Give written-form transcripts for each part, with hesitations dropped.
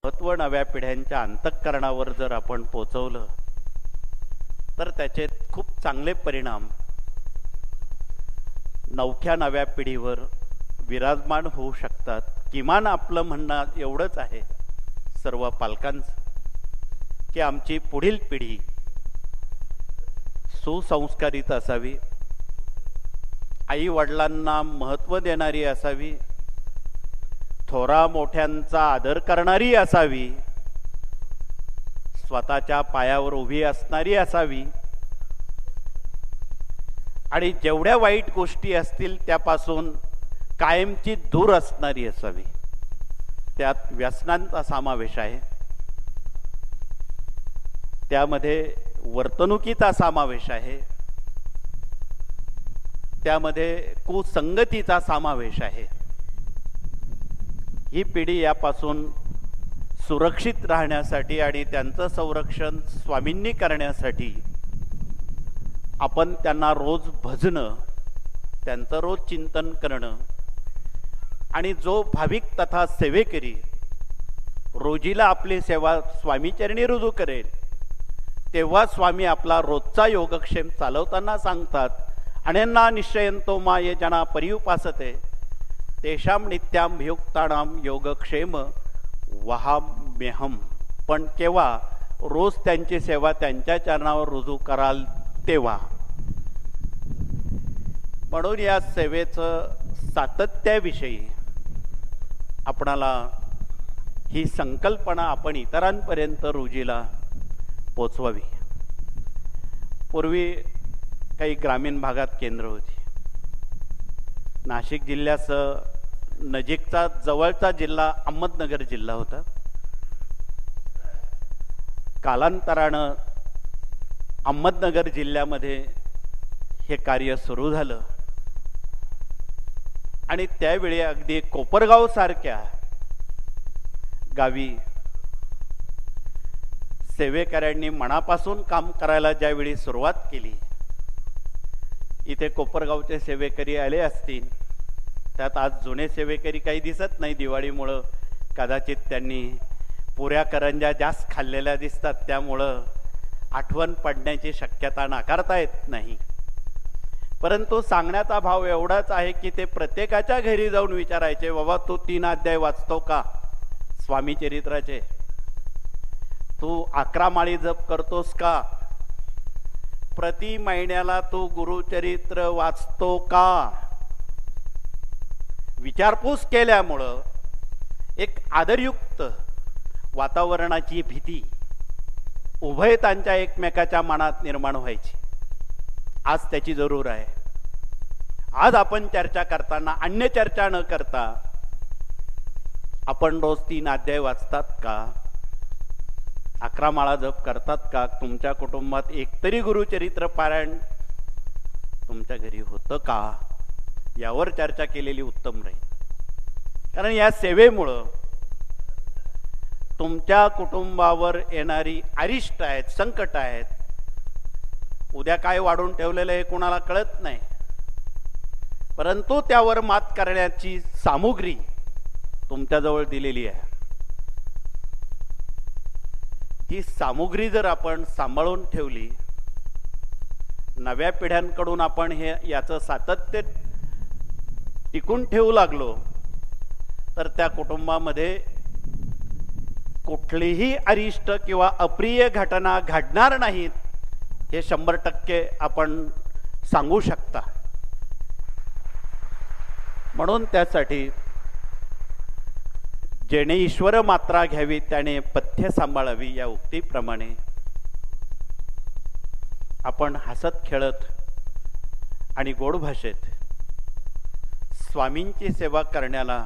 महत्त्व नव्या पिढ्यांच्या अंतःकरणावर जर आपण पोचवलं तर त्याचे खूप चांगले परिणाम नवख्या नव्या पिढीवर विराजमान होऊ शकतात. किमान आपलं म्हणणं एवढंच आहे सर्व पालकांचं की आमची पुढील पिढी सुसंस्कारित असावी, आई वडिलांना महत्त्व देणारी असावी, थोरा मोठ्यांचा आदर करणारी असावी, स्वतःच्या पायावर उभी असणारी असावी आणि जेवढ्या वाईट गोष्टी असतील त्यापासून कायमची दूर असणारी असावी. त्यात व्यसनांचा समावेश आहे, त्यामध्ये वर्तणुकीचा समावेश आहे, त्यामध्ये कुसंगतीचा समावेश आहे. ही पिढी यापासून सुरक्षित राहण्यासाठी आणि त्यांचं संरक्षण स्वामींनी करण्यासाठी आपण त्यांना रोज भजणं, त्यांचं रोज चिंतन करणं आणि जो भाविक तथा सेवेकरी रोजीला आपली सेवा स्वामीचरणी रुजू करेल तेव्हा स्वामी आपला रोजचा योगक्षेम चालवताना सांगतात, अनेना निश्चयंतो मा ये जना परिउपासते तेषाम नित्याभियुक्तानाम योगक्षेम वहाम्यहम. पण केव्हा? रोज त्यांची सेवा त्यांच्या चरणावर रुजू कराल तेव्हा. म्हणून या सेवेचं सातत्याविषयी आपणाला ही संकल्पना आपण इतरांपर्यंत रुजीला पोचवावी. पूर्वी काही ग्रामीण भागात केंद्र होती. नाशिक जिल्ह्यासह नजीकचा जवळचा जिल्हा अहमदनगर जिल्हा होता. कालांतरानं अहमदनगर जिल्ह्यामध्ये हे कार्य सुरू झालं आणि त्यावेळी अगदी कोपरगाव सारख्या गावी सेवेकऱ्यांनी मनापासून काम करायला ज्यावेळी सुरुवात केली, इथे कोपरगावचे सेवेकरी आले असतील, त्यात आज जुने सेवेकरी काही दिसत नाही. दिवाळीमुळं कदाचित त्यांनी पुऱ्या करंज्या जास्त खाल्लेल्या दिसतात, त्यामुळं आठवण पडण्याची शक्यता नाकारता येत नाही. परंतु सांगण्याचा भाव एवढाच आहे की ते प्रत्येकाच्या घरी जाऊन विचारायचे, बाबा तू 3 अध्याय वाचतो का स्वामी चरित्राचे? तू 11 माळी जप करतोस का? प्रति महिन्याला तू गुरुचरित्र वाचतो का? विचारपूस केल्यामुळं एक आदरयुक्त वातावरणाची भीती उभयतांच्या एकमेकाच्या मनात निर्माण व्हायची. आज त्याची जरूर आहे. आज आपण चर्चा करताना अन्य चर्चा न करता आपण रोज 3 अध्याय वाचतात का? 11 माळा जप करतात का? तुमच्या कुटुंबात एकतरी गुरुचरित्र पारायण तुमच्या घरी होतं का? यावर चर्चा केलेली उत्तम राहील. कारण या सेवेमुळं तुमच्या कुटुंबावर येणारी अरिष्ट आहेत, संकट आहेत, उद्या काय वाढून ठेवलेलं हे कोणाला कळत नाही, परंतु त्यावर मात करण्याची सामुग्री तुमच्याजवळ दिलेली आहे. ही सामुग्री जर आपण सांभाळून ठेवली, नव्या पिढ्यांकडून आपण याचं सातत्य टिकून ठेवू लागलो, तर त्या कुटुंबामध्ये कुठलीही अरिष्ट किंवा अप्रिय घटना घडणार नाहीत हे 100% आपण सांगू शकता. म्हणून त्यासाठी जेणे ईश्वर मात्रा घ्यावी त्याने पथ्य सांभाळावी या उक्तीप्रमाणे आपण हसत खेळत आणि गोड भाषेत स्वामींची सेवा करण्याला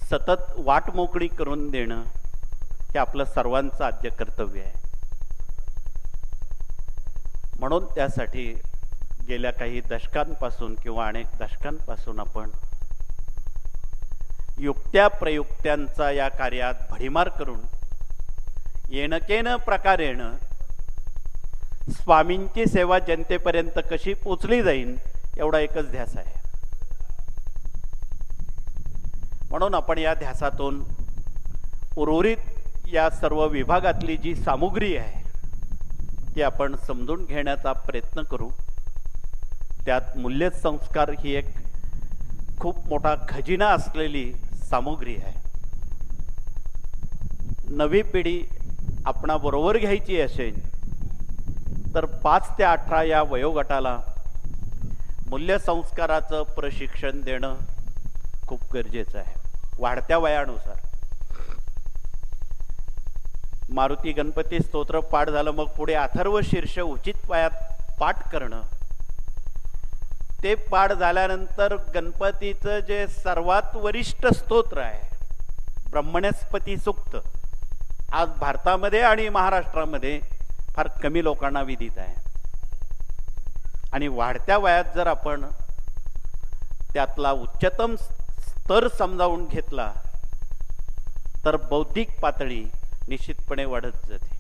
सतत वाट मोकळी करून देणं हे आपलं सर्वांचं आद्य कर्तव्य आहे. म्हणून त्यासाठी गेल्या काही दशकांपासून किंवा अनेक दशकांपासून आपण युक्त्या प्रयुक्त्यांचा या कार्यात भडीमार करून येणकेन प्रकारेण स्वामींची सेवा जनतेपर्यंत कशी पोचली जाईल एवढा एकच ध्यास आहे. म्हणून आपण या ध्यासातून उर्वरित या सर्व विभागातली जी सामुग्री आहे ती आपण समजून घेण्याचा प्रयत्न करू. त्यात मूल्य संस्कार ही एक खूप मोठा खजिना असलेली सामुग्री आहे. नवी पिढी आपणाबरोबर घ्यायची असेल तर 5 ते 18 या वयोगटाला मूल्य संस्काराचं प्रशिक्षण देणं खूप गरजेचं आहे. वाढत्या वयानुसार मारुती गणपती स्तोत्र पाठ झालं, मग पुढे अथर्व शीर्ष उचित वयात पाठ करणं. ते पाठ झाल्यानंतर गणपतीचं जे सर्वात वरिष्ठ स्तोत्र आहे ब्रह्मणस्पती सूक्त, आज भारतामध्ये आणि महाराष्ट्रामध्ये फार कमी लोकांना विदित आहे. आणि वाढत्या वयात जर आपण त्यातला उच्चतम स्तर समजावून घेतला तर बौद्धिक पातळी निश्चितपणे वाढत जाते.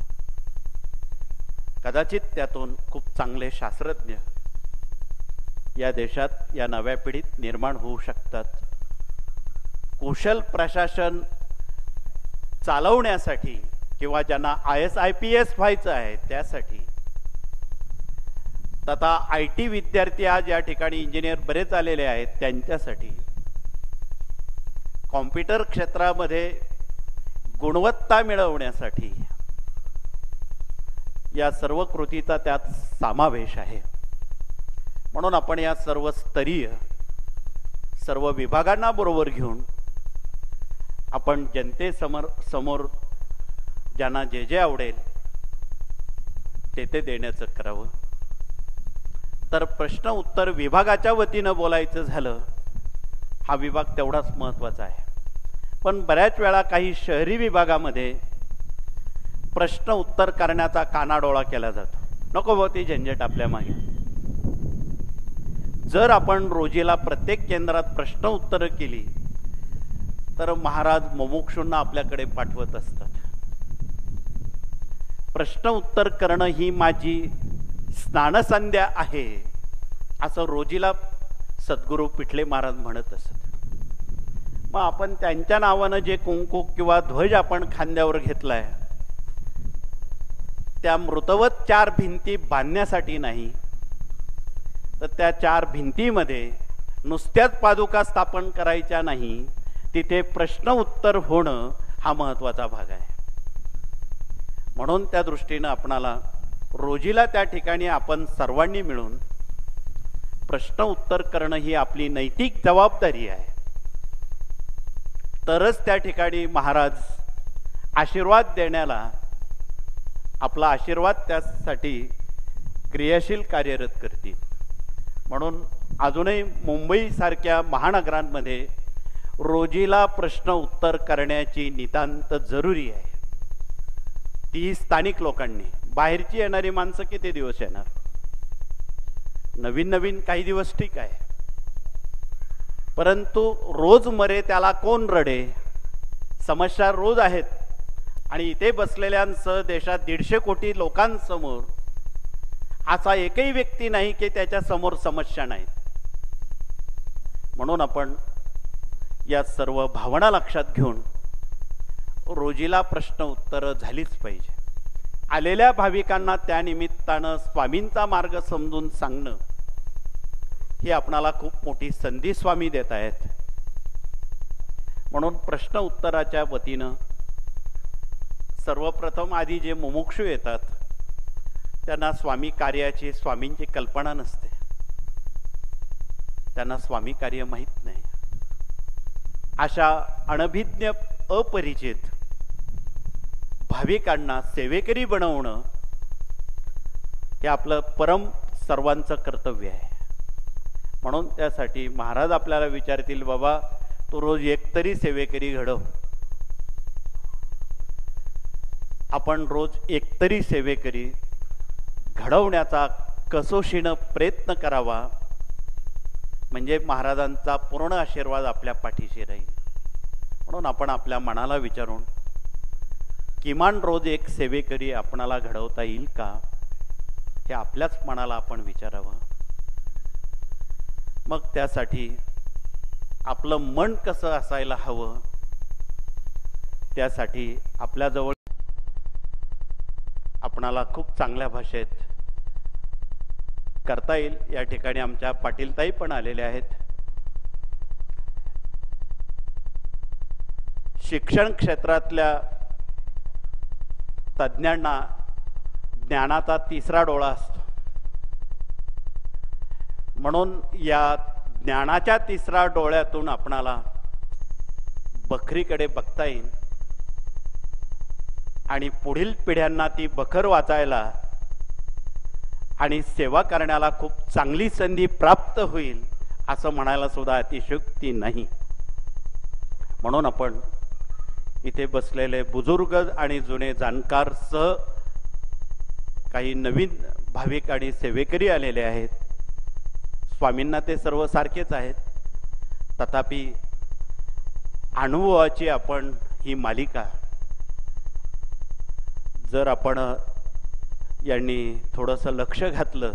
कदाचित त्यातून खूप चांगले शास्त्रज्ञ या देशात या नव्या पिढीत निर्माण होऊ शकतात. कुशल प्रशासन चालवण्यासाठी किंवा ज्यांना IAS IPS व्हायचं आहे त्यासाठी, तथा IT विद्यार्थी आज या ठिकाणी इंजिनियर बरेच आलेले आहेत त्यांच्यासाठी, कॉम्प्युटर क्षेत्रामध्ये गुणवत्ता मिळवण्यासाठी या सर्व कृतीचा त्यात समावेश आहे. म्हणून आपण या सर्व स्तरीय सर्व विभागांना बरोबर घेऊन आपण जनतेसमोर ज्यांना जे जे आवडेल ते देण्याचं करावं. तर प्रश्न उत्तर विभागाच्या वतीनं बोलायचं झालं, हा विभाग तेवढाच महत्त्वाचा आहे. पण बऱ्याच वेळा काही शहरी विभागामध्ये प्रश्न उत्तर करण्याचा कानाडोळा केला जातो. नको भाऊ ती झंझट आपल्या मागे. जर आपण रोजीला प्रत्येक केंद्रात प्रश्न उत्तर केली तर महाराज मुमुक्षूंना आपल्याकडे पाठवत असतात. प्रश्न उत्तर करणं ही माझी स्नानसंध्या आहे असं रोजीला सद्गुरू पिठले महाराज म्हणत असत. मग आपण त्यांच्या नावानं जे कुंकू किंवा ध्वज आपण खांद्यावर घेतलाय त्या मृतवत 4 भिंती बांधण्यासाठी नाही, तर त्या 4 भिंतीमध्ये नुसत्याच पादुका स्थापन करायच्या नाही, तिथे प्रश्न उत्तर होणं हा महत्त्वाचा भाग आहे. म्हणून त्या दृष्टीनं आपणाला रोजीला त्या ठिकाणी आपण सर्वांनी मिळून प्रश्न उत्तर करणं ही आपली नैतिक जबाबदारी आहे. तरच त्या ठिकाणी महाराज आशीर्वाद देण्याला आपला आशीर्वाद त्यासाठी क्रियाशील कार्यरत करतील. म्हणून अजूनही मुंबईसारख्या महानगरांमध्ये रोजीला प्रश्न उत्तर करण्याची नितांत जरुरी आहे. ती स्थानिक लोकांनी, बाहेरची येणारी माणसं किती दिवस येणार? नवीन नवीन काही दिवस ठीक आहे, परंतु रोज मरे त्याला कोण रडे, समस्या रोज आहेत. आणि इथे बसलेल्यांसह देशात 150 कोटी लोकांसमोर असा एकही व्यक्ती नाही की त्याच्या समोर समस्या नाहीत. म्हणून आपण या सर्व भावना लक्षात घेऊन रोजीला प्रश्न उत्तर झालीच पाहिजे. आलेल्या भाविकांना त्या निमित्तानं स्वामींचा मार्ग समजून सांगणं ही आपणाला खूप मोठी संधी स्वामी देत आहेत. म्हणून प्रश्न उत्तराच्या वतीनं सर्वप्रथम आधी जे मुमुक्षू येतात त्यांना स्वामी कार्याची, स्वामींची कल्पना नसते, त्यांना स्वामी कार्य माहीत नाही. अशा अनभिज्ञ अपरिचित भाविकांना सेवेकरी बनवणं हे आपलं परम सर्वांचं कर्तव्य आहे. म्हणून त्यासाठी महाराज आपल्याला विचारतील, बाबा तू रोज एकतरी सेवेकरी घडव. आपण रोज एकतरी सेवेकरी घडवण्याचा कसोशीनं प्रयत्न करावा, म्हणजे महाराजांचा पूर्ण आशीर्वाद आपल्या पाठीशी राहील. म्हणून आपण आपल्या मनाला विचारून किमान रोज एक सेवेकरी आपणाला घडवता येईल का हे आपल्याच मनाला आपण विचारावं. मग त्यासाठी आपलं मन कसं असायला हवं त्यासाठी आपल्याजवळ आपणाला खूप चांगल्या भाषेत करता येईल या ठिकाणी आमच्या पाटीलताई पण आलेल्या आहेत. शिक्षण क्षेत्रातल्या तज्ज्ञांना ज्ञानाचा तिसरा डोळा असतो, म्हणून या ज्ञानाच्या तिसऱ्या डोळ्यातून आपणाला बखरीकडे बघता येईल आणि पुढील पिढ्यांना ती बखर वाचायला आणि सेवा करण्याला खूप चांगली संधी प्राप्त होईल असं म्हणायला सुद्धा अतिशयोक्ती नाही. म्हणून आपण इथे बसलेले बुजुर्ग आणि जुने जाणकार सह काही नवीन भाविक आणि सेवेकरी आलेले आहेत. स्वामींना ते सर्व सारखेच आहेत, तथापि अनुभवाची आपण ही मालिका जर आपण यांनी थोडंसं लक्ष घातलं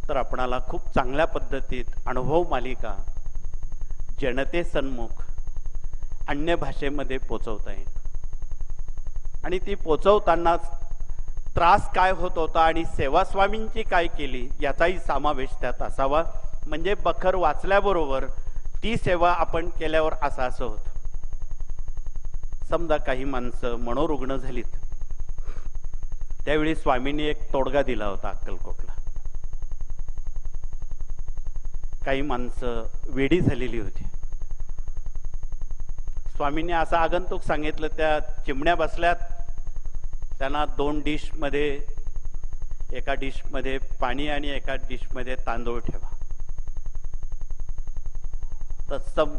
तर आपणाला खूप चांगल्या पद्धतीत अनुभव मालिका जनतेसन्मुख अन्य भाषेमध्ये पोचवता येईल. आणि ती पोचवताना त्रास काय होत होता आणि सेवा स्वामींची काय केली याचाही समावेश त्यात असावा. म्हणजे बखर वाचल्याबरोबर ती सेवा आपण केल्यावर असं होतं. समजा काही माणसं मनोरुग्ण झालीत, त्यावेळी स्वामींनी एक तोडगा दिला होता अक्कलकोटला. काही माणसं वेडी झालेली होती. स्वामींनी असं आगंतुक सांगितलं, त्या चिमण्या बसल्यात, त्यांना 2 डिशमध्ये, एका डिशमध्ये पाणी आणि एका डिशमध्ये तांदूळ ठेवा. तत्सम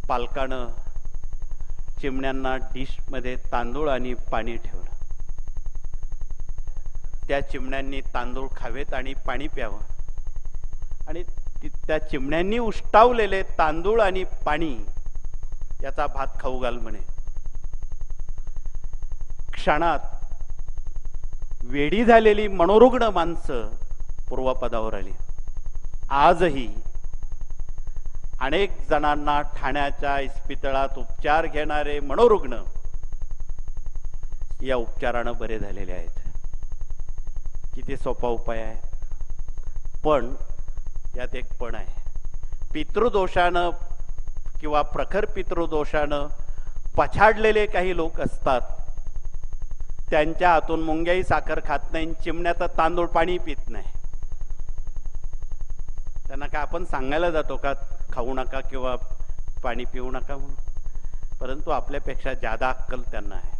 पालकानं चिमण्यांना डिशमध्ये तांदूळ आणि पाणी ठेवलं. त्या चिमण्यांनी तांदूळ खावेत आणि पाणी प्यावं आणि त्या चिमण्यांनी उष्टावलेले तांदूळ आणि पाणी याचा भात खाऊ घाल म्हणे. क्षणात वेडी झालेली मनोरुग्ण माणसं पूर्वपदावर आली. आजही अनेक जणांना ठाण्याच्या इस्पितळात उपचार घेणारे मनोरुग्ण या उपचारानं बरे झालेले आहेत. किती सोपा उपाय आहे. पण यात एक पण आहे. पितृदोषानं किंवा प्रखर पितृदोषानं पछाडलेले काही लोक असतात, त्यांच्या हातून मुंग्याही साखर खात नाही, चिमण्यात तांदूळ पाणी पित नाही. त्यांना काय आपण सांगायला जातो का खाऊ नका किंवा पाणी पिऊ नका म्हणून? परंतु आपल्यापेक्षा जादा अक्कल त्यांना आहे.